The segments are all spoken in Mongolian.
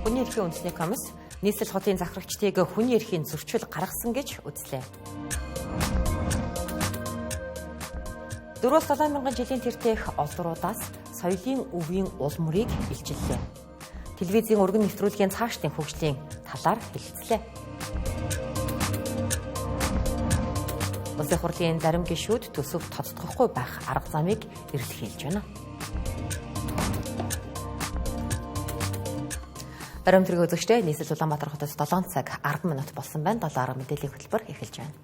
хүний эрхийн үндэсний комисс нийслэл хотын захирагчдыг хүний эрхийн зөрчил гаргасан гэж үзлээ. 4-7 мянган жилийн тэртех олдруудаас соёлын өвийн улмурыг илчиллээ. Телевизийн өргөн нэвтрүүлгийн цаашлын хөгжлийн талаар хэлэлцлээ. Улсын хурлын зарим гишүүд төсөв тоцдохгүй байх арга замыг эрэлхийлж байна. Баримтгийн үзэгчдээ нийслэл Улаанбаатар хотод 7 цаг 10 минут болсон байна. 7 мэдээллийн хөтөлбөр эхэлж байна.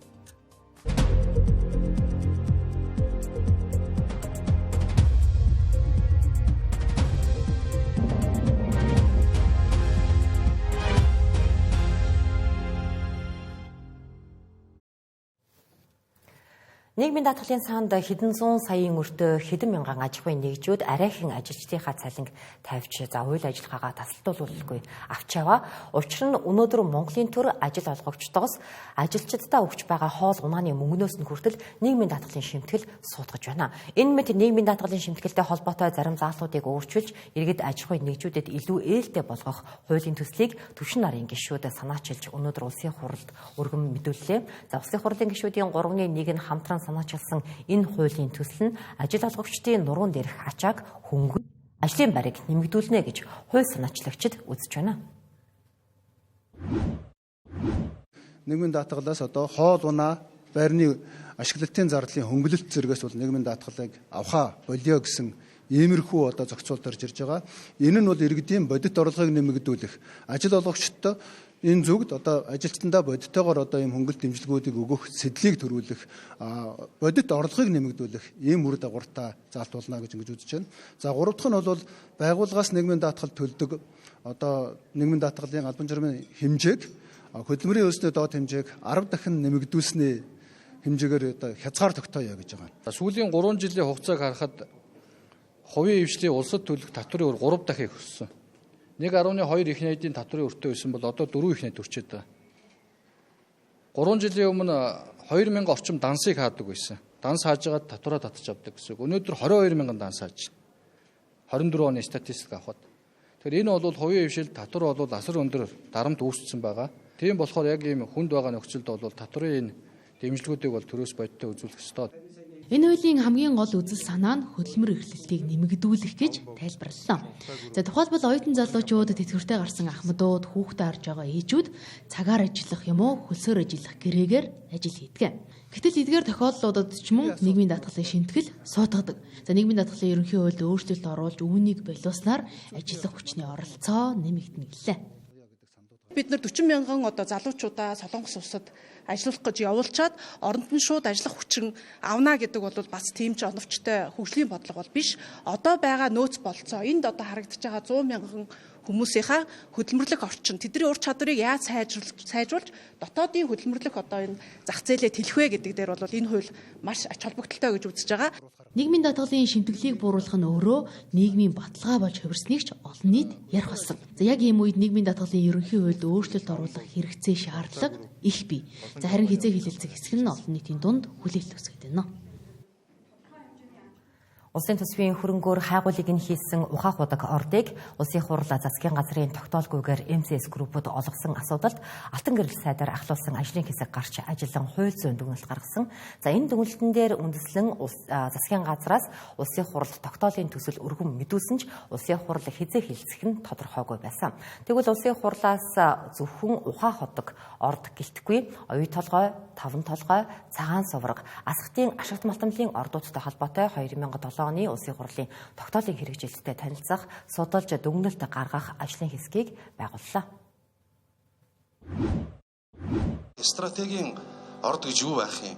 Нийгмийн даатгалын саанд хэдэн зуун саяын өртөө хэдэн мянган аж ахуйн нэгжүүд арайхан ажилчдынхаа цалинг тавьж үйл ажиллагаагаа тасалдуулуулгүй авч яваа. Учир нь өнөөдөр Монголын төр ажил олгогчдоос ажилчдаа өгч байгаа хоол унааны мөнгнөөс нь хүртэл нийгмийн даатгалын шимтгэл суудгаж байна. Энэ мэт нийгмийн даатгалын шимтгэлтэй холбоотой зарим заалуудыг өөрчилж иргэд аж ахуйн нэгжүүдэд илүү ээлтэй болгох хуулийн төслийг түвшин нарын гишүүд санаачилж өнөөдөр улсын хурлд өргөн мэдүүллээ. За улсын хурлын гишүүдийн 3-ны 1 нь хамтран санаачилсан энэ хуулийн төсөл нь ажил олгогчдын нуруунд ирэх ачааг хөнгөн ажлын байрыг нэмэгдүүлнэ гэж хууль санаачлагчид үзэж байна. Нийгмийн даатгалаас одоо хоол унаа байрны ашиглалтын зардлын хөнгөлөлт зэрэгээс бол нийгмийн даатгалыг авахаа болио гэсэн иймэрхүү одоо зохицуул төрж ирж байгаа. Энэ нь бол иргэдийн бодит орлогыг нэмэгдүүлэх, ажил олгогчдод энэ зүгт одоо ажилчдандаа бодиттойгоор одоо ийм хөнгөлт дэмжлэгүүдийг өгөх, сэдлийг төрүүлэх, бодит орлогыг нэмэгдүүлэх ийм үр дагавартай заалтуулна гэж ингэж үзэж байна. За 3 дахь нь бол байгууллагаас нийгмийн даатгал төлдөг одоо нийгмийн даатгалын албан журмын хэмжээг хөдөлмөрийн хөлсний доод хэмжээг 10 дахин нэмэгдүүлсний хэмжээгээр одоо хязгаар тогтооё гэж байгаа. Сүүлийн 3 жилийн хугацааг харахад хувийн эвшлийн улсад төлөх татврын өр 3 дахин өссөн. 1.2 их найдын татврын өртөө байсан бол одоо 4 их найд өрчөөд байгаа. 3 жилийн өмнө 2000 орчим дансыг хаадаг байсан. Данс хааж байгаа татвараа татж авдаг гэсэн. Өнөөдөр 22 мянган данс хааж байна. 24 оны статистик авахад. Тэгэхээр энэ бол хувийн эвшил татвар бол асар өндөр дарамт үүссэн байгаа. Тийм болохоор яг ийм хүнд байгаа нөхцөлд бол татврын дэмжлэгүүдийг бол төрөөс бодиттой үзүүлэх ёстой. Энэ хуулийн хамгийн гол үзэл санаа нь хөдөлмөр эрхлэлтийг нэмэгдүүлэх гэж тайлбарлалаа. За тухайлбал оюутан залуучууд тэтгэвртэй гарсан ахмадууд, хүүхдээ харж байгаа ээжүүд цагаар ажиллах юм уу, хөлсөөр ажиллах гэрээгээр ажил хийдэг. Гэтэл эдгээр тохиолдлуудад ч мөн нийгмийн даатгалын шимтгэл суудгадаг. За нийгмийн даатгалын ерөнхий хуульд өөрчлөлт оруулж үүнийг боловснаар ажиллах хүчний оролцоо нэмэгдэнэ гэлээ. Бид нар 40 мянган одоо залуучуудаа Солонгос улсад ажиллах гэж явуулчаад оронд нь шууд ажиллах хүчин авна гэдэг бол бас тийм ч оновчтой хөгжлийн бодлого бол биш. Одоо байгаа нөөц болцоо энд одоо харагдаж байгаа 100 мянган хүмүүсийнхаа хөдөлмөрлөх орчин тэдний ур чадварыг яаж сайжруулж дотоодын хөдөлмөрлөх одоо энэ зах зээлээ тэлэх вэ гэдэг дээр бол энэ хууль маш ач холбогдолтой гэж үзэж байгаа. Нийгмийн даатгалын шимтгэлийг бууруулах нь өөрөө нийгмийн баталгаа болж хувирсныг ч олон нийт ярих болсон. За яг ийм үед нийгмийн даатгалын ерөнхий хуульд өөрчлөлт оруулах хэрэгцээ шаардлага их бий. За харин хизээ хилэлцэх хэсэг нь олон нийтийн дунд хүлээлт үүсгэж байна. Улсын төсвийн хөрөнгөөр хайгуулыг нь хийсэн ухаах удаг ордыг улсын хурл засгийн газрын тогтоолгүйгээр МЦС группуд олгосон асуудалд Алтан гэрэл сайдаар ахлуулсан ажлын хэсэг гарч ажиллан хууль зүйн дүгнэлт гаргасан. За энэ дүгнэлтэн дээр үндэслэн засгийн газраас улсын хурл тогтоолын төсөл өргөн мэдүүлсэн ч улсын хурл хизээ хилцэх нь тодорхойгүй байсан. Тэгвэл улсын хурлаас зөвхөн ухаах удаг орд гэлтгүй оюу толгой, таван толгой, цагаан сувраг, асхтын ашигт малтамлын ордуудтай холбоотой 2007 оны улсын хурлын тогтоолын хэрэгжилттэй танилцах, судалж дүгнэлт гаргах ажлын хэсгийг байгууллаа. Стратегийн орд гэж юу байх юм?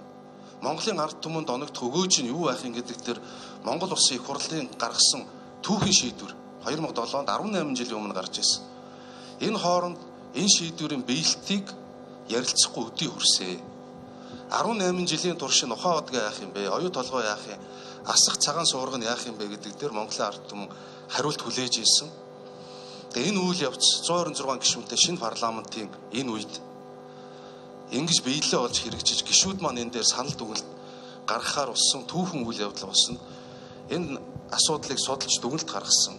Монголын ард түмэнд оногдох өгөөж нь юу байх юм гэдэг дээр Монгол Улсын их хурлын гаргасан түүхийн шийдвэр 2007-нд 18 жилийн өмнө гарч ирсэн. Энэ хооронд энэ шийдвэрийн биелэлтийг ярилцахгүй өдий хүрсэ. 18 жилийн турш ухаан удаа яах юм бэ? Оюу толгой яах юм? Асах цагаан суурга нь яах юм бэ гэдэг дээр Монголын ард түмэн хариулт хүлээж ирсэн. Тэгээ энэ үйл явц 126 гишүүнтэй шинэ парламентын энэ үед ингэж биелэлээ олж хэрэгжиж гишүүд маань энэ дээр санал дүгнэлт гаргахаар болсон түүхэн үйл явдал болсон. Энэ асуудлыг судалж дүгнэлт гаргасан.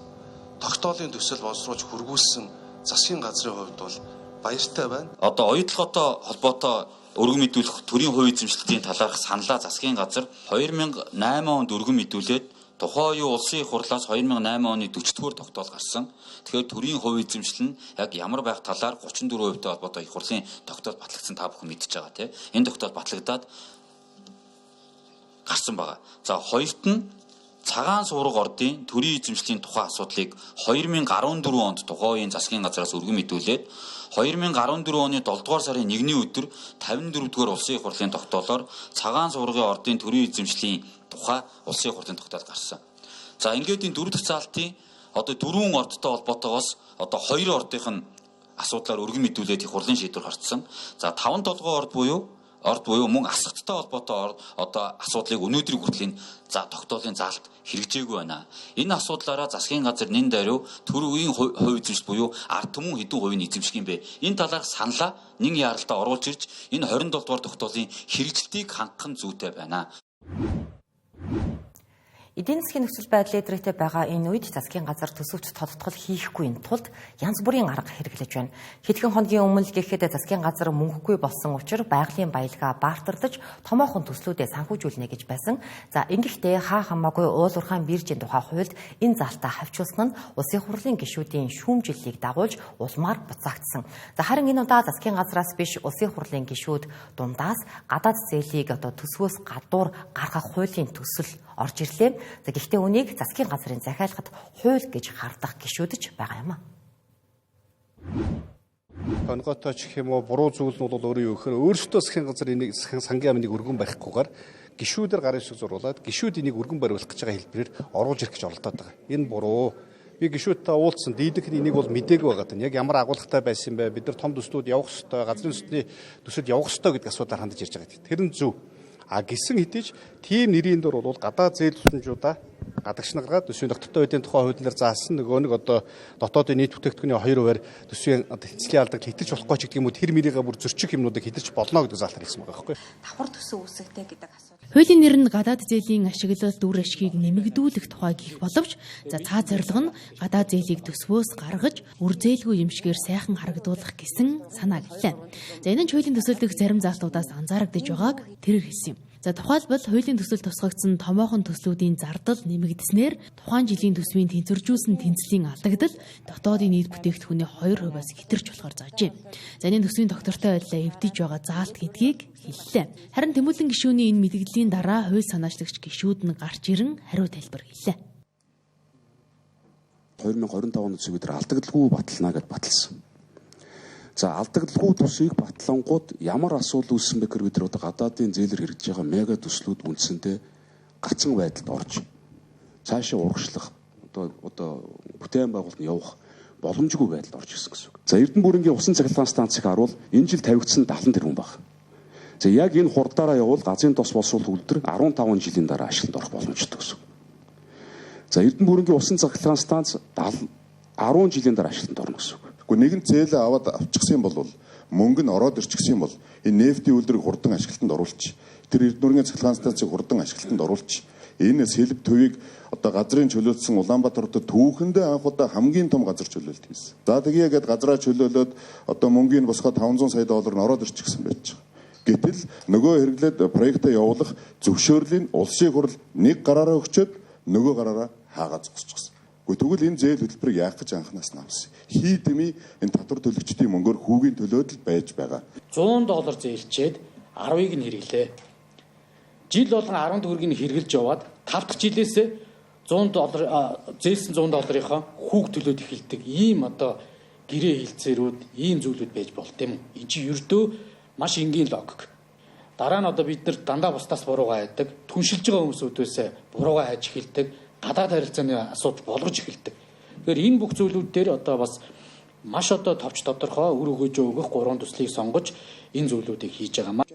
Тогтоолын төсөл боловсруулж хургуулсан засгийн газрын хувьд бол баяртай байна. Одоо оюутлоготой холбоотой өргөн мэдүүлэх төрийн хувийн эзэмшлтийн талаарх саналаа засгийн газар 2008 онд өргөн мэдүүлээд тухайн үеийн улсын их хурлаас 2008 оны 40-р тогтоол гарсан. Тэгэхээр төрийн хувийн эзэмшил нь яг ямар байх талаар 34% холбоотой их хурлын тогтоол батлагдсан та бүхэн мэдчихэж байгаа тийм. Энэ тогтоол батлагдаад гарсан байгаа. За хоёрт нь цагаан сураг ордын төрийн эзэмшлийн тухай асуудлыг 2014 онд тухайн үеийн засгийн газраас өргөн мэдүүлээд 2014 оны 7 дугаар сарын 1-ний өдөр 54 дугаар улсын их хурлын тогтоолоор цагаан сургын ордын төрийн эзэмшлийн тухай улсын их хурлын тогтоол гарсан. За ингээд энэ дөрөв дэх цаалтын одоо дөрвөн ордтой холбоотойгоос одоо хоёр ордынх нь асуудлаар өргөн мэдүүлээд их хурлын шийдвэр гарцсан. За 5 толгой орд буюу мөн асхттай холбоотой одоо асуудлыг өнөөдрийг хүртэл энэ тогтоолын заалт хэрэгжээгүй байна. Энэ асуудлаараа засгийн газар нэн даруй төрийн хувь эзэмшил буюу ард түмэн хэдэн хувийн эзэмших юм бэ? Энэ талаар саналаа нэг яралтаа оруулж ирж энэ 27 дугаар тогтоолын хэрэгжилтийг хангах зүйтэй байна. Эдийн засгийн нөхцөл байдал эдрээтэй байгаа энэ үед засгийн газар төсөвч тодтгол хийхгүй тулд янз бүрийн арга хэрэглэж байна. Хэдхэн хоногийн өмнө л гэхэд засгийн газар мөнгөгүй болсон учраас байгалийн баялгаа баартардаж томоохон төслүүдэд санхүүжүүлнэ гэж байсан. За ингэхдээ хаа хамаагүй уулуурхаан биржийн тухай хуульд энэ заалтаа хавчуулсан нь улсын хурлын гишүүдийн шүүмжлэлийг дагуулж улмаар буцаагдсан. За харин энэ удаа засгийн газраас биш улсын хурлын гишүүд дундаас гадаад зээлийг төсвөөс гадуур гаргах хуулийн төсөл орж ирлээ. За гэхдээ үнийг засгийн газрын захиалгад хууль гэж хардах гишүүдж байгаа юм а. Тонготой ч гэх юм уу буруу зүйл нь бол өөрөө юу гэхээр өөрсдөө засгийн газар энийг сангийн амныг өргөн барихгүйгээр гишүүдээр гарын шиг зуруулаад гишүүд энийг өргөн бариулах гэж байгаа хэлбэрээр оруулж ирэх гэж оролдоод байгаа. Энэ буруу. Би гишүүдтэй уулзсан дийлэнх нь энийг бол мдээгүй байгаа тань. Яг ямар агуулгатай байсан бэ? Бид нар том төслүүд явах ёстой, газрын төслийн төсөлд явах ёстой гэдэг асуудаар хандаж ирж байгаа. Тэр нь зөв. А гисэн хэдиж тийм нэрийн дор бол гадаад зээл тусламжуудаа гадагш нагараад төсвийн доктортой байдлын тухай хуулиар заасан нөгөө нэг одоо дотоодын нийт бүтээгдэхүүний 2% төсвийн эцлийн алдагт хэтэрч болохгүй ч гэдэг юм уу тэр мэрийгээ бүр зөрчих юмнуудыг хэтэрч болно гэдэг заалтар хэлсэн байгаа байхгүй. Давхар төсөв үүсгэдэг гэдэг асуудал. Хуулийн нэр нь гадаад зээлийн ашиглалт үр ашгийг нэмэгдүүлэх тухай гэх боловч за цаа зорилго нь гадаад зээлийг төсвөөс гаргаж үр зээлгүй юмшгээр сайхан харагдуулах гэсэн санаа гэлээ. За энэ нь хуулийн төсөөлөх зарим заалтуудаас анзаарагдж байгааг тэрээр хэлсэн юм. За тухайлбал хуулийн төсөл тусгагдсан томоохон төслүүдийн зардал нэмэгдэснээр тухайн жилийн төсвийн тэнцвэржүүлсэн тэнцлийн алдагдал дотоодын нийт бүтээгдэхүүний 2%-аас хэтэрч болохоор заажээ. За энэ төсвийн доктортой байдлаа эвдэж байгаа заалт гэдгийг хэллээ. Харин Тэмүүлэн гишүүний энэ мэдгдлийн дараа хууль санаачлагч гишүүд нь гарч ирэн хариу тайлбар хэллээ. 2025 оны төсвөөр алдагдaltaгүй батална гэд баталсан. За алдагдaltaгүй төсвийг батлангууд ямар асуудал үүссэн бэ гэхээр бид одоо гадаадын зээлэр хэрэгжиж байгаа мега төслүүд үндсэндээ гацхан байдалд орж цаашаа урагшлах одоо бүтээн байгуулалт нь явах боломжгүй байдалд орж ирсэн гэсэн үг. За Эрдэнэ бүрэнгийн усан цахилгаан станцыг харуул энэ жил тавигдсан 70 тэрбум баг. За яг энэ хурдаараа явбал газрын тос боловсруулах үйлдвэр 15 жилийн дараа ашигланд орох боломжтой гэсэн үг. За Эрдэнэ бүрэнгийн усан цахилгаан станц 10 жилийн дараа ашигланд орно гэсэн үг. Гэхдээ нэгэн зээлээ аваад авчихсан бол мөнгө нь ороод ирчихсэн бол энэ нефтийн үйлдвэрийг хурдан ашиглалтанд оруулж тэр Эрдэнэ цахилгаан станцыг хурдан ашиглалтанд оруулж энэ сэлб төвийг одоо газрын чөлөөлсөн Улаанбаатар хотод түүхэндээ анх удаа хамгийн том газар чөлөөлт хийсэн. За тэгээгээд газраа чөлөөлөөд одоо мөнгөний босгоод $500 сая нь ороод ирчихсэн байж байгаа. Гэтэл нөгөө хэрэглээд проектаа явуулах зөвшөөрлийн улсын хурл нэг гараараа өгчөөд нөгөө гараараа хаагаа зогсчихсон. Тэгвэл энэ зээл хөтөлбөрийг яах гэж анханаас нь авсан. Хий дэмий энэ татвар төлөгчдийн мөнгөөр хүүгийн төлөөд л байж байгаа. $100 зээлчээд 10-ыг нь хэрэглээ. Жил болгон 10 төгрөгийг хэрэгжилж яваад 5 дахь жилээс $100 зээлсэн $100-ийнхаа хүүг төлөөд эхэлдэг ийм одоо гэрээ хилцээрүүд ийм зүйлүүд байж болт юм. Энэ чинь ердөө маш энгийн логик. Дараа нь одоо бид нар дандаа бусдаас буруугаа хайдаг, түншилж байгаа хүмүүсүүдээс буруугаа хайж эхэлдэг. Гадаад харилцааны асуудал болгож эхэлдэг. Тэгэхээр энэ бүх зүйлүүд дээр одоо бас маш одоо товч тодорхой үр өгөөж өгөх 3 төслийг сонгож энэ зүйлүүдийг хийж байгаа.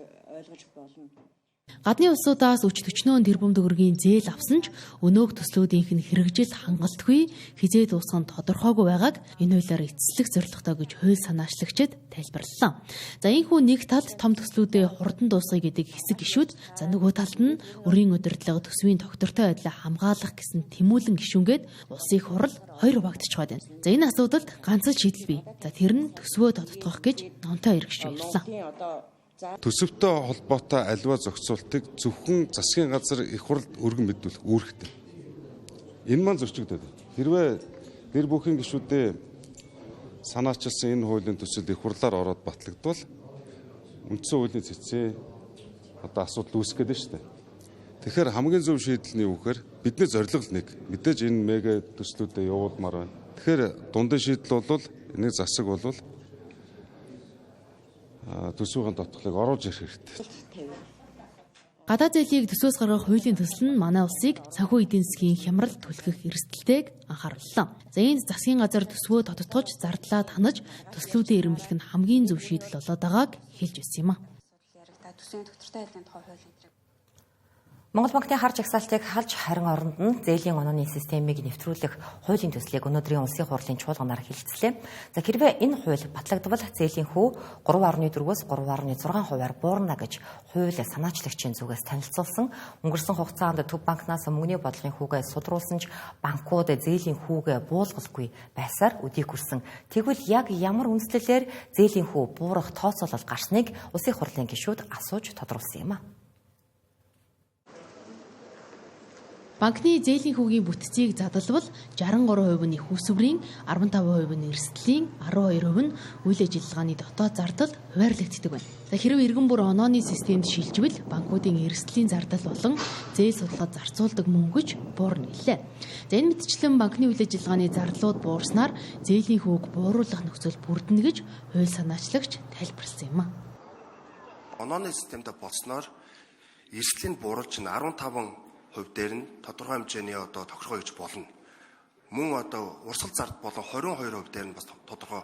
Гадны улсуудаас өч 40 тэрбум төгрөгийн зээл авсан ч өнөөг төслүүдийнх нь хэрэгжил хангалтгүй хизээ дуусгах нь тодорхойгүй байгааг энэ хуулиар эцэслэх зорилготой гэж хууль санаачлагчид тайлбарллаа. За энэхүү нэг талд том төслүүдэд хурдан дуусгая гэдэг хэсэг гишүүд, за нөгөө талд нь өрийн удирдлага төсвийн тогтвортой байдлаа хамгаалах гэсэн тэмүүлэн гишүүнгээд улсын их хурал хоёр хуваагдчиход байна. За энэ асуудалд ганц л шийдэл бий. За тэр нь төсвөө тодтогох гэж номтой эргэж ярьлаа. Төсөвтэй холбоотой аливаа зохицуултыг зөвхөн засгийн газар их хуралд өргөн мэдүүлэх үүрэгтэй. Энэ маань зөрчигдөд. Хэрвээ гэр бүхийн гишүүдэд санаачилсан энэ хуулийн төсөлд их хурлаар ороод батлагдвал үндсэн хуулийн цэцээ асуудал үүсэх гэдэг нь шүү дээ. Тэгэхээр хамгийн зөв шийдэл нь юу гэхээр бидний зорилго нэг. Мэдээж энэ мега төслүүдэд явуулмаар байна. Тэгэхээр дундын шийдэл бол энийг засаг бол төсвийн дотгохыг оруулж ирэх хэрэгтэй. Гадаад зээлийг төсөөс гаргах хуулийн төсөл нь манай улсыг санхүү эдийн засгийн хямрал түлхэх эрсдэлтэйг анхаарууллаа. За энэ засгийн газар төсвөө тодтогч зардлаа танаж төслүүдээ ирэмблэх нь хамгийн зөв шийдэл болоод байгааг хэлж байсан юм а. Төсвийн тогтвортой байдлын тухай хууль Монгол банкны хар жагсаалтыг халж харин оронд нь зээлийн онооны системийг нэвтрүүлэх хуулийн төслийг өнөөдрийн улсын хурлын чуулганаар хэлэлцлээ. За хэрвээ энэ хууль батлагдвал зээлийн хүү 3.4-өөс 3.6%-аар буурна гэж хууль санаачлагчийн зүгээс танилцуулсан. Өнгөрсөн хугацаанд Төв банкнаас мөнгөний бодлогын хүүгээ судруулсан ч банкуд зээлийн хүүгээ буулгахгүй байсаар өдийг хүрсэн. Тэгвэл яг ямар үндслэлээр зээлийн хүү буурах тооцоолол гарсныг улсын хурлын гишүүд асууж тодруулсан юм а. Банкны зээлийн хүүгийн бүтцийг задлвал 63% нь их усврийн, 15% нь эрсдлийн, 12% нь үйл ажиллагааны дотоод зардалд хуваарлагддаг байна. За хэрвээ иргэн бүр онооны системд шилжвэл банкуудын эрсдлийн зардал болон зээл судлахад зарцуулдаг мөнгөж буурна гэлээ. За энэ мэтчлэн банкны үйл ажиллагааны зардлууд буурснаар зээлийн хүүг бууруулах нөхцөл бүрдэнэ гэж хууль санаачлагч тайлбарласан юм а. Онооны системд болсноор эрсдлийн бууруулж нь 15% дээр нь тодорхой хэмжээний тохиргоо гэж болно. Мөн урсгал зард болон 22% дээр нь бас тодорхой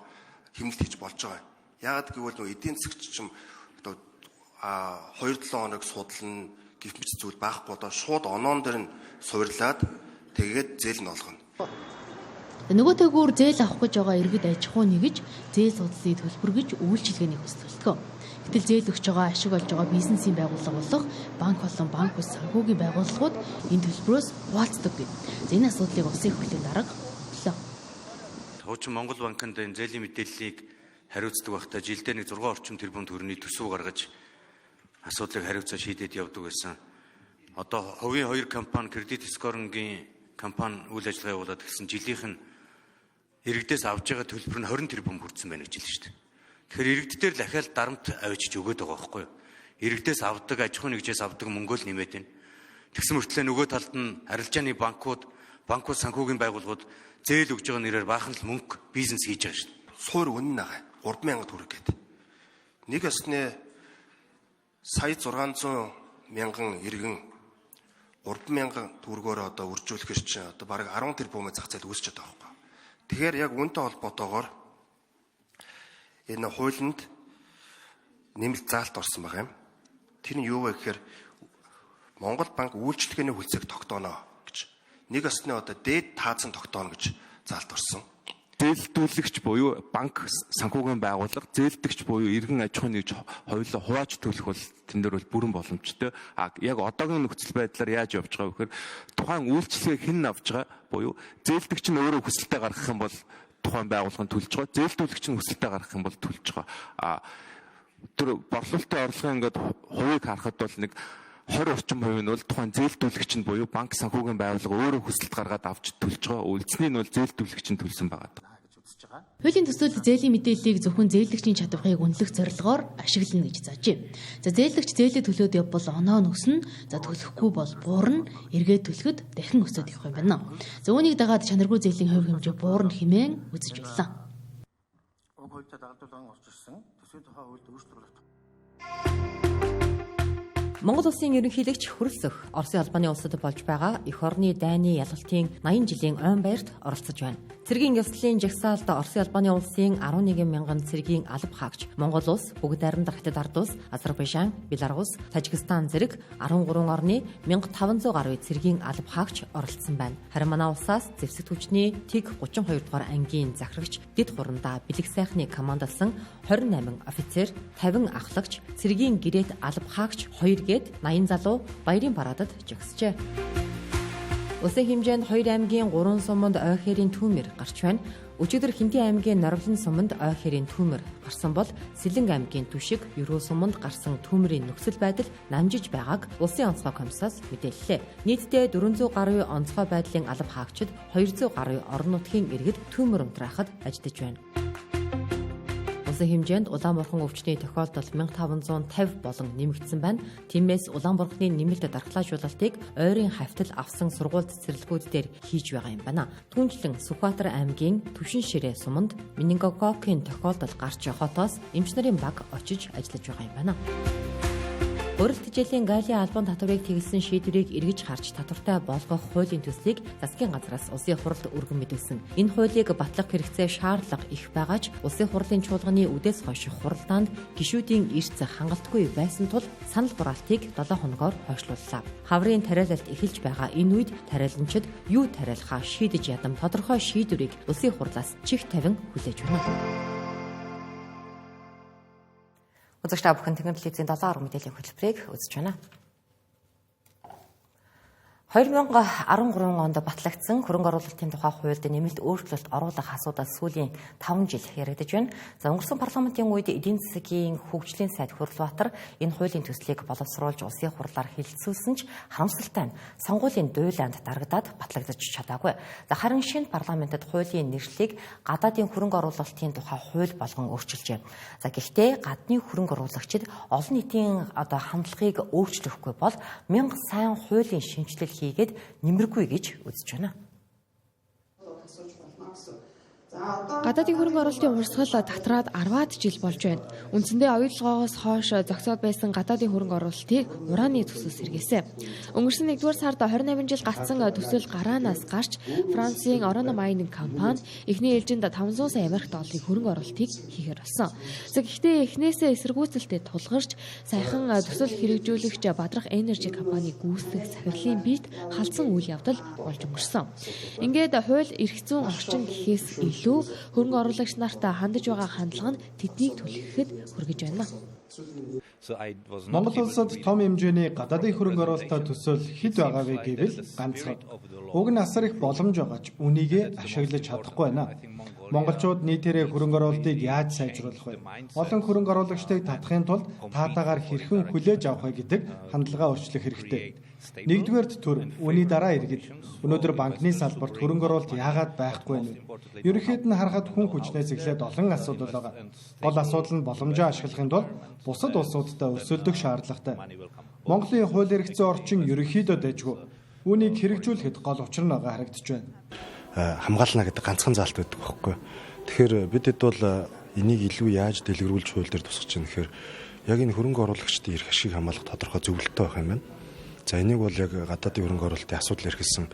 хэмнэлт хийж болж байгаа. Яагаад гэвэл эдийн засгч ч 2-7 хоног судална гэх мэт зүйл байхгүй шууд оноон дээр нь суурлаад тэгээд зээл нь олгоно. Нөгөөтэйгүүр зээл авах гэж байгаа иргэд аж ахуй нэгж зээл судлалыг төлбөр гэж үйлчилгээний хөсөлтгөө. Гэтэл зээл өгч байгаа ашиг олж байгаа бизнесийн байгууллага болох банк болон банк ус санхүүгийн байгууллагууд энэ төлбөрөөс хуваалцдаг гэв. Энэ асуудлыг улсын хурлын дарга өглөө. Хуучин Монгол банкнд энэ зээлийн мэдээллийг хариуцдаг байхдаа жилдээ 6 орчим тэрбум төгрөгийн төсөв гаргаж асуудлыг хариуцаа шийдээд явдаг байсан. Одоо хувийн 2 компани кредит скорингийн компани үйл ажиллагаа явуулаад гэсэн жилийнх нь иргэдээс авж байгаа төлбөр нь 20 тэрбум хүрсэн байна гэж хэлсэн шүү дээ. Тэгэхээр иргэддээр дахиад дарамт авчиж өгöd байгаа байхгүй юу? Иргэдээс авдаг, аж ахуй нэгжээс авдаг мөнгөө л нэмээд байна. Тэгсэн мөртлөө нөгөө талд нь арилжааны банкуд санхүүгийн байгууллагууд зээл өгж байгаа нэрээр баахан л мөнгө бизнес хийж байгаа шүү дээ. Суур үнэн байгаа 3,000 төгрөг гэдэг. Нэг ёсны сая 600 мянган иргэн 3,000 төгрөгөөр үржүүлэхэр чинь бараг 10 тэрбумын зах зээл үүсчихэд байгаа байхгүй. Тэгэхээр яг үүнтэй холбоотойгоор энэ хуулинд нэмэлт заалт орсон байгаа юм. Тэр нь юу вэ гэхээр Монгол банк үйлчлэгээний хөлсийг тогтооно гэж. Нэг ёсны дээд таазан тогтооно гэж заалт орсон. Зээлдүүлэгч буюу банк санхүүгийн байгууллага, зээлдэгч буюу иргэн аж ахуйн нэгж хоёулаа хувааж төлөх бол тэн дээр бол бүрэн боломжтой. Яг одоогийн нөхцөл байдлаар яаж явж байгаа вэ гэхээр тухайн үйлчлэгийг хэн авж байгаа буюу зээлдэгч нь өөрөө хүсэлтэд гаргах юм бол тухайн байгууллага нь төлж байгаа. Зээлдүүлэгч нь хүсэлтэд гаргах юм бол төлж байгаа. Тэр борлуулалтын орлогын ингээд хувийг харахад бол нэг 20 орчим хувь нь бол тухайн зээлдүүлэгч нь буюу банк санхүүгийн байгууллага өөрөө хүсэлт гаргаад авч төлж байгаа. Үлдсний нь бол зээлдүүлэгч нь төлсөн байгаа. Хуулийн төслүүд зээлийн мэдээллийг зөвхөн зээлдэгчийн чадварыг үнэлэх зорилгоор ашиглана гэж заажээ. За зээлдэгч зээлээ төлөөд явбал оноо өснө. За төлөхгүй бол буурна. Эргээд төлөхөд дахин өсөд явах юм байна. За үүнийг дагаад чанаргүй зээлийн хувь хэмжээ буурна хэмээн үзэж байлаа. Уг хуультай дагалдуулан орж ирсэн төсвийн тухай хуульд өөрчлөлт Монгол улсын ерөнхийлөгч хүрэлцэх Оросын албаны улсад болж байгаа эх орны дайны ялгалтын 80 жилийн ойн баярт оролцож байна. Цэргийн ёслолын жагсаалд Оросын албаны улсын 11 мянган цэргийн алба хаагч Монгол улс, Бүгд найрамдах Хятад ард улс, Азербайжан, Беларусь, Тажикстан зэрэг 13 орны 1500 гаруй цэргийн алба хаагч оролцсон байна. Харин манай улсаас зэвсэг түвшний ТИГ 32 дугаар ангийн захирагч дэд хурандаа бэлэг сайхны командалсан 28 офицер, 50 ахлагч, цэргийн гэрээт алба хаагч 2 гээд 80 залуу баярын парадад жагсжээ. Улсын хэмжээнд 2 аймгийн 3 суманд ой хэрийн түүмэр гарч байна. Өчигдөр Хинтээ аймгийн Норовлон суманд ой хэрийн түүмэр гарсан бол Сэлэнг аймгийн Түшиг, Ерөө суманд гарсан түүмрийн нөхцөл байдал намжиж байгааг Улсын онцгой комиссаас мэдээллээ. Нийтдээ 400 гаруй онцгой байдлын алба хаагчид 200 гаруй орон нутгийн иргэд түүмэр унтраахад ажиллаж байна. Улсын хэмжээнд Улаанбурхан өвчтний тохиолдол 1550 болон нэмэгдсэн байна. Тиймээс Улаанбурханы нэмэлт дархлаажуулалтыг ойрын хавьтал авсан сургууль цэцэрлэгүүд дээр хийж байгаа юм байна. Түүнчлэн Сүхбаатар аймгийн Түшин Ширээ суманд менингококкийн тохиолдол гарч хотоос эмч нарын баг очиж ажиллаж байгаа юм байна. Өөрөлт жилийн Галийн албан татварыг тэглэсэн шийдвэрийг эргэж харж татвартай болгох хуулийн төслийг засгийн газраас улсын хурлд өргөн мэдүүлсэн. Энэ хуулийг батлах хэрэгцээ шаардлага их байгаач улсын хурлын чуулганы үдээс хойш хуралдаанд гишүүдийн эрс хангалтгүй байсан тул санал хураалтыг 7 хоногоор хойшлууллаа. Хаврын тариалалт эхэлж байгаа энэ үед тариаланчид юу тариалахаа шийдэж ядам тодорхой шийдвэрийг улсын хурлаас чих тавин хүлээж байна. Үзэгч та бүхэн Тэнгэр телевизийн 7 орон мэдээллийн хөтөлбөрийг үзэж байна. 2013 онд батлагдсан хөрөнгө оруулалтын тухай хуульд нэмэлт өөрчлөлт оруулах асуудал сүүлийн 5 жил яригдж байна. За өнгөрсөн парламентын үед эдийн засгийн хөгжлийн сайд Хүрлбаатар энэ хуулийн төслийг боловсруулж улсын хурлаар хэлэлцүүлсэн ч харамсалтай нь сонгуулийн дуйлаанд дарагдаад батлагдаж чадаагүй. За харин шинэ парламентод хуулийн нэршлиг гадаадын хөрөнгө оруулалтын тухай хууль болгон өөрчилжээ. За гэхдээ гадны хөрөнгө оруулагчид олон нийтийн хандлагыг өөрчлөхгүй бол 1000 сайн хуулийн шинжилэл хийгээд нэмэргүй гэж үзэж байна. Гадаадын хөрөнгө оруулалтын урсгал татраад 10-аад жил болж байна. Үндсэндээ оюутлогоос хойш зогсоод байсан гадаадын хөрөнгө оруулалтыг урааны төсөл сэргээсэн. Өнгөрсөн 1-р сард 28 жил гацсан төсөл гараанаас гарч Францын Orano Mining компани эхний ээлжинд 500 сая Америк долларын хөрөнгө оруулалтыг хийхээр болсон. Гэхдээ эхнээсээ эсэргүүцэлтэд тулгарч саяхан төсөл хэрэгжүүлэгч Бадрах Energy компани гүйцэтгэх захирлын биет халдсан үйл явдал болж өнгөрсөн. Ингээд хууль эрх зүйн орчин гэхээс илүү хөрөнгө оруулагч нарт хандаж байгаа хандлага нь тэднийг түлхэхэд хүргэж байна. Монгол улсад том хэмжээний гадаадын хөрөнгө оруулалтын төсөөл хэд байгааг гэвэл ганцхан. Уг нь асар их боломж байгаа ч үнийг ашиглаж чадахгүй байна. Монголчууд нийтээрээ хөрөнгө оруулалтыг яаж сайжруулах вэ? Олон хөрөнгө оруулагчдыг татахын тулд таатаагаар хэрхэн хүлээж авах вэ гэдэг хандлагаа өөрчлөх хэрэгтэй. Нэгдүгээрт төр, үүний дараа иргэд. Өнөөдөр банкны салбарт хөрөнгө оруулалт яагаад байхгүй вэ? Ерөнхийд нь харахад хүн хүчнээс эхлээд олон асуудал байгаа. Гол асуудал нь боломжоо ашиглахын тулд бусад улсуудтай өрсөлдөх шаардлагатай. Монголын хууль эрх зүйн орчин ерөнхийдөө дэжгүй. Үүнийг хэрэгжүүлэхэд гол учир нь байгаа харагдаж байна. Хамгаална гэдэг ганцхан заалт байдаг байхгүй. Тэгэхээр бидэд бол энийг илүү яаж дэлгэрүүлж хууль дээр тусгаж чинь гэхээр яг энэ хөрөнгө оруулагчдын эрх ашиг хамгаалах тодорхой зөвлөлтөө байх юм байна. За энийг бол яг гадаадын хөрөнгө оруулалтын асуудал эрхэлсэн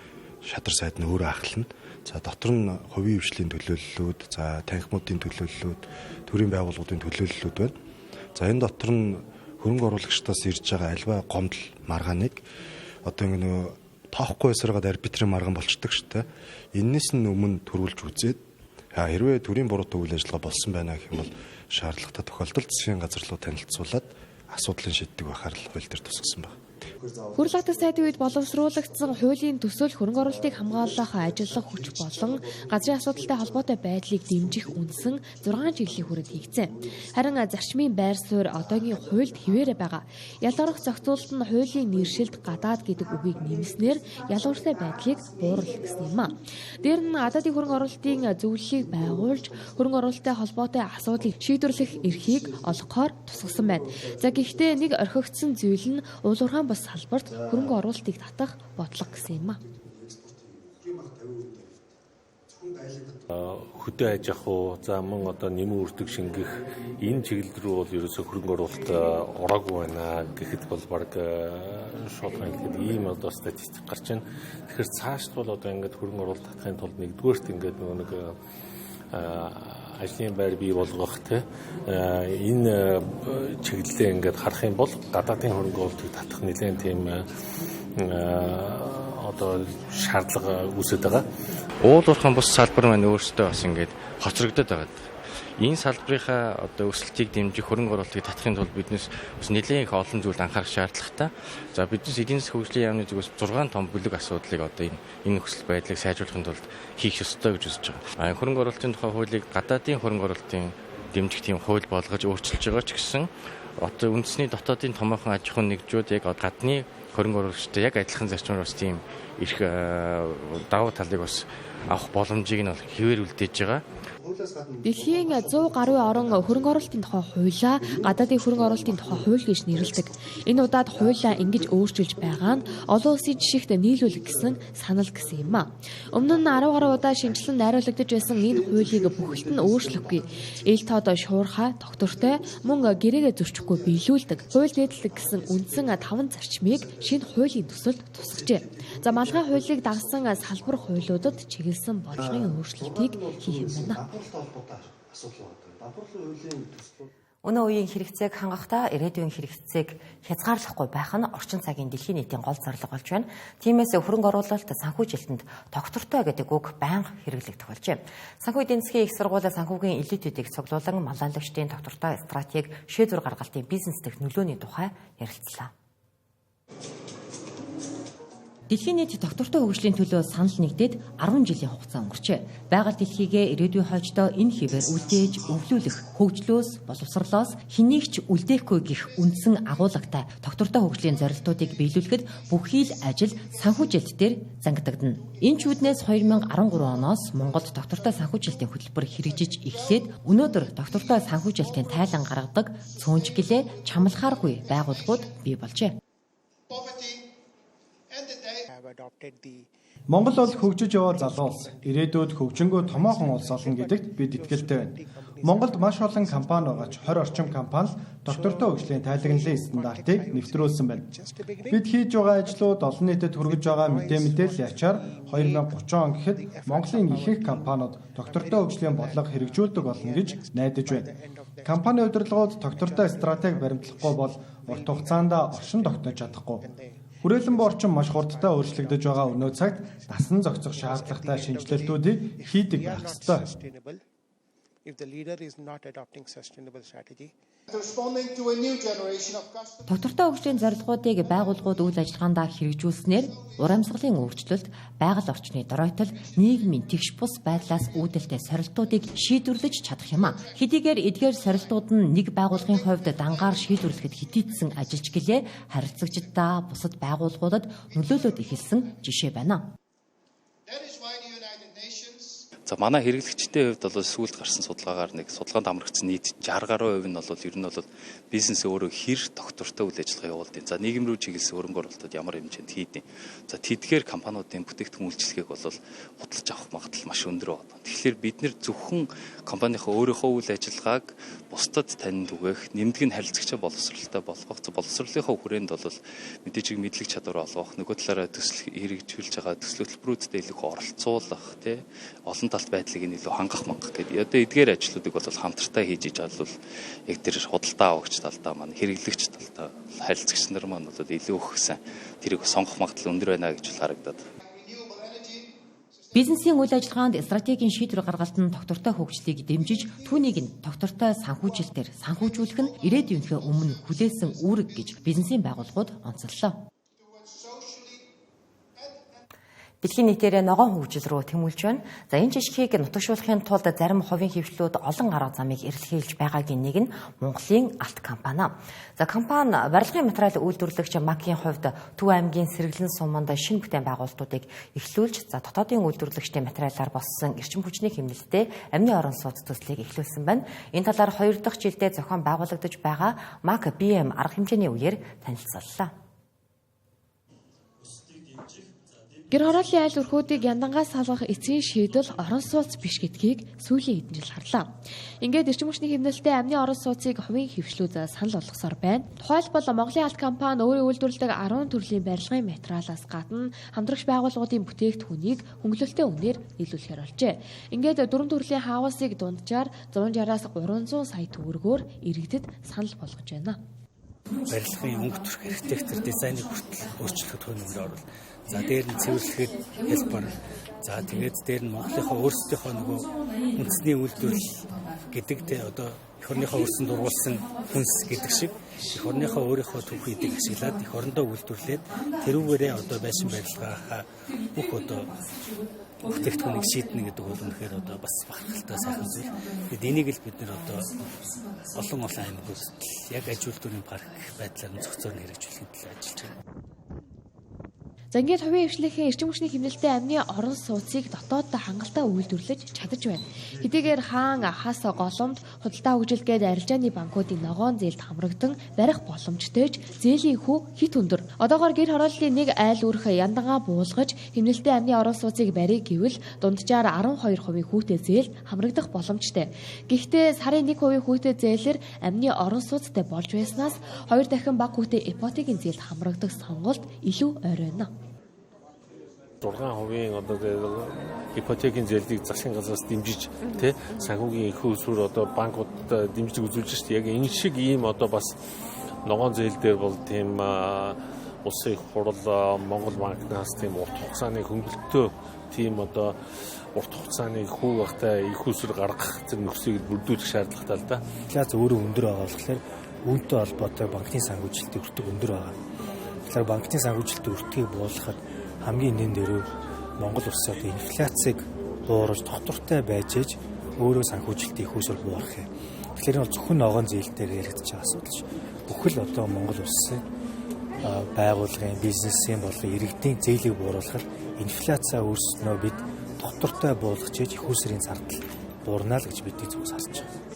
шадар сайд нь өөрөө ахлана. За дотор нь хувийн хвшлийн төлөөллүүд, за танхимуудын төлөөллүүд, төрийн байгууллагуудын төлөөллүүд байна. За энэ дотор нь хөрөнгө оруулагчдаас ирж байгаа альва гомдол маргааныг одоо ингэ тоохгүй эсрэгэд арбитрийн маргаан болчдөг шүү дээ. Энээс нь өмнө төрүүлж үзээд хэрвээ төрийн буруутай үйл ажиллагаа болсон байна гэх юм бол шаардлагатай тохиолдолд засгийн газар руу танилцуулаад асуудлыг шийддэг байхаар л хууль дээр тусгасан байна. Хүрлбаатар сайдын үед боловсруулагдсан хуулийн төсөл хөрөнгө оруулалтыг хамгаалах ажиллах хүч болон газрын асуудалтай холбоотой байдлыг дэмжих үндсэн 6 чиглэлийн хүрээнд хийгдсэн. Харин зарчмын байр суурь одоогийн хуульд хэвээрээ байгаа. Ялгарх зохицуулалт нь хуулийн нэршилд гадаад гэдэг үгийг нэмснээр ялгууртай байдлыг бууруулах гэсэн юм а. Дээр нь гадаадын хөрөнгө оруулалтын зөвлөлийг байгуулж хөрөнгө оруулалттай холбоотой асуудлыг шийдвэрлэх эрхийг олгохоор тусгасан байна. За гэхдээ нэг орхигдсон зүйл нь уулуурхаан бас салбарт хөрөнгө оруулалтыг татах бодлого гэсэн юм а. хөдөө аж ахуй, за мөн одоо нэмэн үрдэг шингэх энэ чиглэл рүү бол ерөөсөө хөрөнгө оруулалт ороогүй байна гэхэд бол баг шуурхан хэлэхэд ийм одоо статистик гарч байна. Тэгэхээр цаашд бол одоо ингээд хөрөнгө оруулалт татахын тулд нэгдүгээрт ингээд нэг ажлын байр бий болгох энэ чиглэлээ ингээд харах юм бол гадаадын хөрөнгө оруулалтыг татах нэлээд тийм одоо шаардлага үүсэж байгаа. Уул уурхайн бус салбар маань өөрсдөө бас ингээд хоцрогдоод байгаа. Энэ салбарынхаа одоо өсөлтийг дэмжих хөрөнгө оруулалтыг татахын тулд биднес бас нэлээд их олон зүйлд анхаарах шаардлагатай. За биднес эдийн засгийн хөгжлийн яамны зүгээс 6 том бүлэг асуудлыг одоо энэ нөхцөл байдлыг сайжруулахын тулд хийх ёстой гэж үзэж байгаа. Хөрөнгө оруулалтын тухай хуулийг гадаадын хөрөнгө оруулалтын дэмжих тийм хууль болгож өөрчилж байгаа ч гэсэн одоо үндэсний дотоодын томоохон аж ахуйн нэгжүүд яг гадны хөрөнгө оруулагчтай яг адилхан зарчмаар бас тийм их давуу талыг бас авах боломжийг нь хэвээр үлдээж байгаа. Дэлхийн 100 гаруй орон хөрөнгө оруулалтын тухай хуулиа гадаадын хөрөнгө оруулалтын тухай хууль гэж нэрлэдэг. Энэ удаад хуулиа ингэж өөрчилж байгаа нь олон улсын жишгт нийлүүлэх гэсэн санал гэсэн юм а. Өмнө нь 10 гаруй удаа шинжилэн найруулагдаж байсан энэ хуулийг бүхэлд нь өөрчлөхгүй. Ил тод шуурхай, доктортой мөн гэрээгээ зөрчихгүй биелүүлдэг. Хууль нийтлэг гэсэн үндсэн 5 зарчмыг шинэ хуулийн төсөлд тусгажээ. За малгай хуулийг дагсан салбар хуулиудад чиглэсэн бодлогын өөрчлөлтийг хийх юм байна. Өнөө үеийн хэрэгцээг хангахдаа ирээдүйн хэрэгцээг хязгаарлахгүй байх нь орчин цагийн дэлхийн нийтийн гол зорилго болж байна. Тиймээс хөрөнгө оруулалт санхүүжилтэнд доктортой гэдэг үг байнга хэрэглэгдэх болжээ. Санхүү эдийн засгийн их сургуулийн санхүүгийн элитүүдийг цуглуулан маллайлагчдын доктортой стратеги шийдвэр гаргалтын бизнес дэх нөлөөний тухай ярилцлаа. Дэлхийн нийт доктортой хөгжлийн төлөө санал нэгдээд 10 жилийн хугацаа өнгөрчээ. Байгаль дэлхийгээ ирээдүйн хойждоо энэ хിവэр үлдээж, өвлүүлэх, хөгжлөөс, боловсрлоос хэнийг ч үлдээхгүй гэх үндсэн агуулгатай доктортой хөгжлийн зорилтуудыг биелүүлэхэд бүхий л ажил санхүүжилт дээр зангидагдана. Энэ ч үүднээс 2013 оноос Монголд доктортой санхүүжилтийн хөтөлбөр хэрэгжиж эхлээд өнөөдөр доктортой санхүүжилтийн тайлан гаргадаг цөөнч гэлээ чамлахааргүй байгууллагууд бий болжээ. Монгол бол хөгжиж яваа залуу улс. Ирээдүйд хөгжингөө томоохон улс олно гэдэгт бид итгэлтэй байна. Монголд маш олон компани байгаач 20 орчим компани доктортой хөгжлийн тайлагналын стандартыг нэвтрүүлсэн байна. Бид хийж байгаа ажлууд олон нийтэд хүргэж байгаа мэдээлэл ячаар 2030 он гэхэд Монголын ихэнх компаниуд доктортой хөгжлийн бодлого хэрэгжүүлдэг болно гэж найдаж байна. Компани удирдлагууд доктортой стратеги баримтлахгүй бол урт хугацаанд оршин тогтнож чадахгүй. Хүрээлэн буй орчин маш хурдтай өөрчлөгдөж байгаа өнөө цагт насан зохицох шаардлагатай шинжилэлтүүдийг хийдэг байх ёстой. Доктортой хөгжлийн зорилгоодыг байгууллагууд үйл ажиллагаандаа хэрэгжүүлснээр ур амьсгалын өөрчлөлт, байгаль орчны доройтол, нийгмийн тэгш бус байдлаас үүдэлтэй сорилтуудыг шийдвэрлэж чадах юм а. Хэдийгээр эдгээр сорилтууд нь нэг байгууллагын хувьд дангаар шийдвэрлэхэд хэтийдсэн ажиллаж гэлээ харилцагчдаа бусад байгууллагуудад нөлөөлөд эхэлсэн жишээ байна. За манай хэрэглэгчдийн хувьд бол сүүлд гарсан судалгаагаар нэг судалгаанд амрагдсан нийт 60 гаруй хувь нь бол ер нь бол бизнес өөрөө хэр доктортой үйл ажиллагаа явуулдаг. За нийгэм рүү чиглэсэн хөрөнгө оруулалтад ямар хэмжээнд хийдэг. За тэдгээр компаниудын бүтээгдэхүүн үйлчлэгийг бол худалдаж авах магадлал маш өндөр байна. Тэгэхээр бид нэр зөвхөн компанийнхаа өөрийнхөө үйл ажиллагааг бусдад танинд түгээх, нэмдэг нь харилцагчаа боловсралтай болгох. Боловсролынхаа хүрээнд бол мэдээж мэдлэг чадвар олгох, нөгөө талаараа төсөл хэрэгжүүлж байгаа төсөл хөтөлбөрүүдэд илүү оролцуулах, олон талт байдлыг илүү хангах гэдэг. Одоо эдгээр ажлуудыг бол хамтартай хийж иж бол яг тэр худалдаа авагч талдаа маань хэрэглэгч талдаа харилцагч нар маань бол илүү их сайн тэрийг сонгох магадлал өндөр байна гэж харагдаад. Бизнесийн үйл ажиллагаанд стратегийн шийдвэр гаргалт нь доктортой хөгжлийг дэмжиж, түүнийг нь доктортой санхүүжилтээр санхүүжүүлэх нь ирээдүйнхээ өмнө хүлээсэн үүрэг гэж бизнесийн байгууллагууд онцоллоо. Дэлхийн нийтээрээ ногоон хөгжил рүү тэмүүлж байна. За энэ жишгийг нутагшуулахын тулд зарим хувийн хэвшлүүд олон арга замыг эрэлхийлж байгаагийн нэг нь Монголын Алт компани. За компани барилгын материал үйлдвэрлэгч МАК-ийн хувьд Төв аймгийн Сэргэлэн суманд шинэ бүтээн байгуулалтуудыг эхлүүлж, за дотоодын үйлдвэрлэгчдийн материалаар болсон эрчим хүчний хэмнэлтэд амны орон сууц төслийг эхлүүлсэн байна. Энэ талаар 2 дахь жилдээ зохион байгуулагдаж байгаа МАК BM арга хэмжээний үеэр танилцууллаа. Гэр хорооллын айл өрхүүдийг яндангаас салгах эцгийн шийдэл орон сууц биш гэдгийг сүүлийн хэдэн жил харлаа. Ингээд эрчим хүчний хэмнэлтэд амны орон сууцыг хувийн хөвшлүүд санал болгосоор байна. Тухайлбал Монголын алт компани өөрийн үйлдвэрлэдэг 10 төрлийн барилгын материалаас гадна хамтрагч байгууллагуудын бүтээгдэхүүнийг хөнгөлөлттэй үнээр нийлүүлэхээр болжээ. Ингээд 4 төрлийн хаавсыг дунджаар 160-аас 300 сая төгрөгөөр иргэдэд санал болгож байна. Барилгын өнгө төрх архитектор дизайныг хүртэл өөрчлөхөд хөнөмөр орвол за дээр нь цэвэрлэхэд хэлбэр за тэгээд дээр нь Монголынхаа өөрсдийнхөө нөгөө үндэсний үйлдвэрлэл гэдэг те одоо эх орныхоо өрсөн дургуулсан хүнс гэдэг шиг эх орныхоо өөрийнхөө түүхийдийг ашиглаад эх орондоо үйлдвэрлээд тэрүүгээрээ одоо байшин барилгаагаа бүх одоо бүтээгдэхүүнийг шийднэ гэдэг бол үнэхээр одоо бас бахархалтай сайхан зүйл. Тэгэд энийг л бид нэр одоо олон аймагуд яг аж үйлдвэрийн парк байдлаар нь зохицоор хэрэгжүүлэхэд ажиллаж байна. За ингээд хувийн хвшлийн эрчим хүчний хэмнэлтэд амны орон сууцыг дотооддоо хангалттай үйлдвэрлэж чадаж байна. Хэдийгээр хаан хас голомд худалдаа хөгжилгээд арилжааны банкуудын ногоон зээлд хамрагдан барих боломжтойч зээлийн хүү хит өндөр. Одоогоор гэр хорооллын нэг айл өрх яндангаа буулгаж хэмнэлтэд амны орон сууцыг барих гэвэл дунджаар 12% хүүтэй зээл хамрагдах боломжтой. Гэхдээ сарын 1% хүүтэй зээлэр амны орон сууцтай болж байснаас 2 дахин бага хүүтэй ипотекийн зээлд хамрагдах сонголт илүү ойройно. 6% одоо ипотекийн зээлийг засгийн газраас дэмжиж тий санхүүгийн их усүр одоо банкуд дэмждэг үзүүлж шүү дээ. Яг энэ шиг ийм одоо бас ногоон зээл дээр бол тийм улсын их хурл Монгол банкнаас тийм урт хугацааны хөнгөлөлтөө тийм одоо урт хугацааны хүү багтай их усүр гаргах зэрэг нөхцөлийг бүрдүүлэх шаардлагатай л да. Инфляц өөрөө өндөр байгаа болохоор үүнтэй холбоотой банкны санхүүжилтийн өртөг өндөр байгаа. Тэгэхээр банкны санхүүжилтийн өртгийг буулгахад хамгийн нэн дээр Монгол улс одоо инфляцийг бууруулж доктортой байж ээж өөрөө санхүүжилтийн их усүр буугах юм. Тэгэхээр бол зөвхөн ногоон зээлээр яригдчих байгаа асуудал ш. Бүхэл одоо Монгол улсын байгууллагын бизнесийн болон иргэдийн зээлийг бууруулахаар инфляцаа өөрснөө бид доктортой буулгаж ээж их усрын зардал буурна л гэж бидний зүгээс харж байгаа.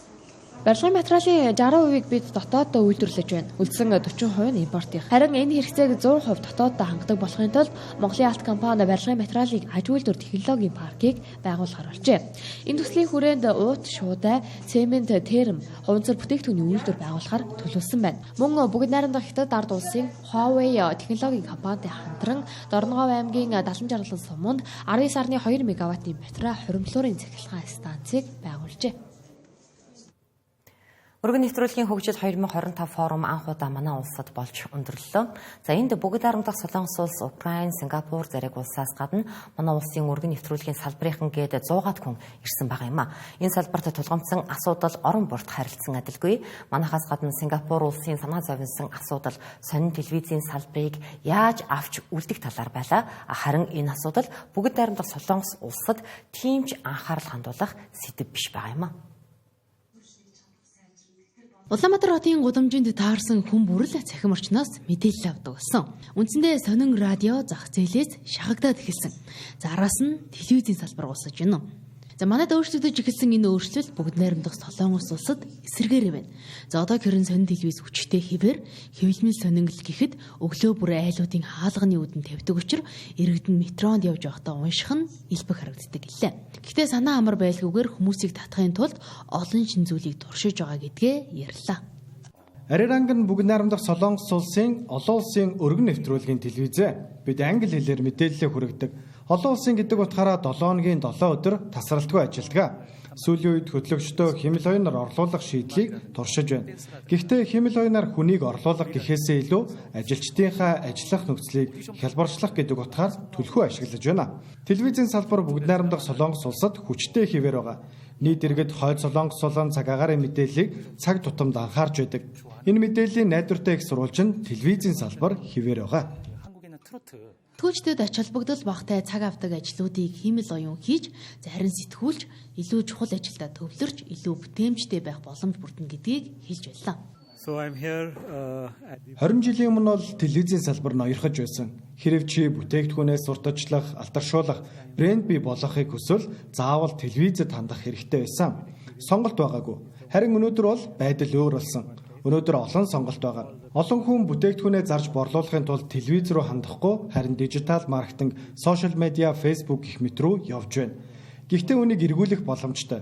Барилгын материалын 60%-ийг бид дотооддоо үйлдвэрлэж байна. Үлдсэн 40% нь импортын. Харин энэ хэрэгцээг 100% дотооддоо хангадаг болохын тулд Монголын алт компани барилгын материалыг аж үйлдвэр технологийн паркийг байгуулахар болжээ. Энэ төслийн хүрээнд уут, шуудай, цемент, терм, хуванцар бүтээгдэхүүний үйлдвэр байгуулахар төлөвлөсөн байна. Мөн бүгд найрамдах Хятад ард улсын Huawei технологийн компанитай хамтран Дорногов аймгийн 70-60 суманд 19.2 мегаваттын батарей хуримтлуурын цахилгаан станцыг байгуулжээ. Өргөн нэвтрүүлгийн хөгжил 2025 форум анх удаа манай улсад болж өндөрлөлөө. За энд бүгд найрамдах Солонгос улс, Украин, Сингапур зэрэг улсаас гадна манай улсын өргөн нэвтрүүлгийн салбарынхан гээд 100-аад хүн ирсэн байгаа юм а. Энэ салбарт тулгамдсан асуудал орон бүрт харилцсан адилгүй. Манайхаас гадна Сингапур улсын санаа зовнилсан асуудал сонин телевизийн салбарыг яаж авч үлдэх талаар байлаа. Харин энэ асуудал бүгд найрамдах Солонгос улсад тиймч анхаарал хандуулах сэдэв биш байгаа юм а. Улаанбаатар хотын гудамжинд таарсан хүн бүрэл цахим орчноос мэдээлэл авдаг болсон. Үндсэндээ сонин радио зах зээлээс шахагдаад эхэлсэн. За араас нь телевизийн салбар усаж байна. За манайд өөрчлөгдөж эхэлсэн энэ өөрчлөлт бүгд найрамдах Солонгос улсад эсэргээр байна. За одоо хэрэн сонин телевиз хүчтэй хэвээр хэвлэмэл сонингл гэхэд өглөө бүр айлуудын хаалганы үдэн тавьдаг учраас иргэдэн метронд явж байхдаа унших нь илбэг харагддаг гэлээ. Гэхдээ санаа амар байлгүйгээр хүмүүсийг татахын тулд олон шин зүйлийг туршиж байгаа гэдгээ ярьлаа. Ариранг нь бүгд найрамдах Солонгос улсын олон улсын өргөн нэвтрүүлгийн телевизээ бид англи хэлээр мэдээлэл хүргэдэг. Олон улсын гэдэг утгаараа 7 хоногийн 7 өдөр тасралтгүй ажилладаг. Сүүлийн үед хөтлөгчдөө хэмэл хоёроор орлуулах шийдлийг туршиж байна. Гэхдээ хэмэл хоёроор хүнийг орлуулах гэхээсээ илүү ажилчдынхаа ажиллах нөхцөлийг хялбарчлах гэдэг утгаар түлхүү ашиглаж байна. Телевизийн салбар бүгд найрамдах Солонгос улсад хүчтэй хэвээр байгаа. Нийт иргэд хойд Солонгос болон цаг агаарын мэдээллийг цаг тутамд анхаарч байдаг. Энэ мэдээллийн найдвартай их сурвалж нь телевизийн салбар хэвээр байгаа. Түүчдэд ач холбогдол багтай цаг авдаг ажлуудыг хэмэл оюун хийж, зарим сэтгүүлж, илүү чухал ажилдаа төвлөрч, илүү бүтээмжтэй байх боломж бүрдэнэ гэдгийг хэлж байлаа. 20 жилийн өмнө бол телевизийн салбар ноёрхож байсан. Хэрэв чи бүтээгдэхүүнээс сурталчлах, алдаршуулах, брэнд бий болгохыг хүсвэл заавал телевизэд хандах хэрэгтэй байсан. Сонголт байгаагүй. Харин өнөөдөр бол байдал өөр болсон. Өнөөдөр олон сонголт байгаа. Олон хүн бүтээгдэхүүнээ зарж борлуулахын тулд телевиз рүү хандахгүй харин дижитал маркетинг, сошиал медиа, фейсбુક гэх мэт рүү явж байна. Гэхдээ үнийг эргүүлэх боломжтой.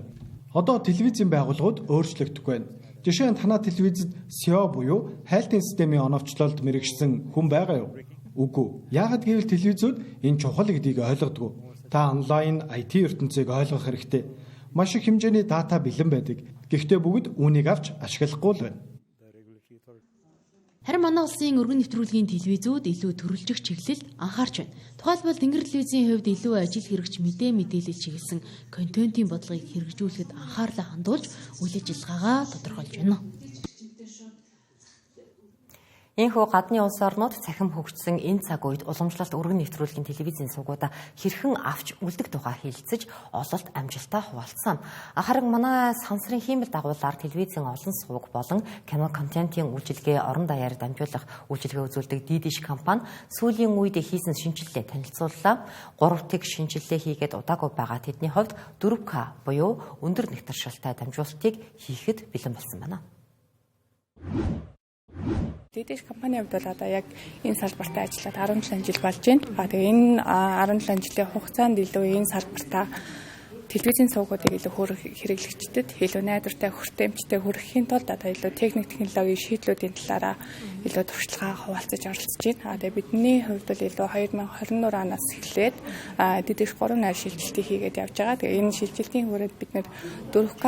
Одоо телевизийн байгууллагууд өөрчлөгдөхгүй байна. Жишээ нь танаа телевизэд SEO буюу хайлтын системийн оновчлолд мэрэгчсэн хүн байгаа юу? Үгүй. Яагаад гэвэл телевизүүд энэ чухал гэдгийг ойлгодгүй. Та онлайн IT ертөнцийг ойлгох хэрэгтэй. Маш их хэмжээний дата бэлэн байдаг. Гэхдээ бүгд үүнийг авч ашиглахгүй л байна. Харин манай улсын өргөн нэвтрүүлгийн телевизүүд илүү төрөлжих чиглэлд анхаарч байна. Тухайлбал Тэнгэр телевизийн хувьд илүү ажил хэрэгч мэдээлэл чиглэсэн контентын бодлогыг хэрэгжүүлэхэд анхаарлаа хандуулж үйл ажиллагаагаа тодорхойлж байна. Энэхүү гадны улс орнууд цахим хөгжсөн энэ цаг үед уламжлалт өргөн нэвтрүүлгийн телевизийн сувгуудаа хэрхэн авч үлдэх тухай хэлэлцэж ололт амжилтаа хуваалцсан. Харин манай сансрын хиймэл дагуулаар телевизийн олон сувг болон кино контентын үйлчилгээ орон даяар дамжуулах үйлчилгээ үзүүлдэг Didish компани сүүлийн үед хийсэн шинжилгээ танилцууллаа. 3 тэг шинжилгээ хийгээд удаагүй байгаа тэдний хувьд 4K буюу өндөр нэгтршилтэй дамжуулалтыг хийхэд бэлэн болсон байна. Didish компанийн хувьд бол одоо яг энэ салбартаа ажиллаад 17 жил болж байна. Тэгээ энэ 17 жилийн хугацаанд илүү энэ салбартаа телевизийн сувгуудыг илүү хэрэглэгчдэд илүү найдвартай хүртээмжтэй хүргэхийн тулд одоо илүү техник технологийн шийдлүүдийн талаараа илүү туршлагаа хуваалцаж оролцож байна. Тэгээ бидний хувьд бол илүү 2024 оноос эхлээд Didish 3.0 шилжилтийг хийгээд явж байгаа. Тэгээ энэ шилжилтийн хүрээнд бид нэр 4K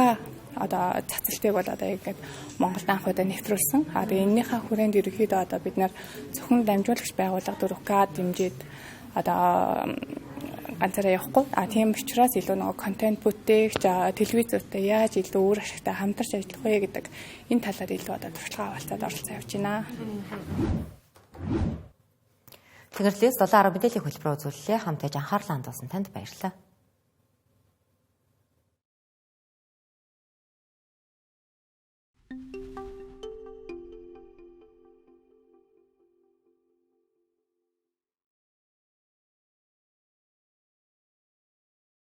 одоо цацалтыг бол одоо яг Монголд анх удаа нэвтрүүлсэн. Тэгээ энэнийхээ хүрээнд ерөнхийдөө одоо бид нэр зөвхөн дамжуулагч байгууллага 4K дэмжиж одоо ганцаараа явахгүй. Тийм учраас илүү нөгөө контент бүтээгч телевизүүдтэй яаж илүү үр ашигтай хамтарч ажиллах вэ гэдэг энэ талаар илүү одоо туршлагаа хаваалцаад оролцож явж байна. Тэнгэрлээс 7 10 мэдээллийн хөтөлбөр үзүүлэлээ хамтаж анхаарлаа хандуулсан танд баярлалаа.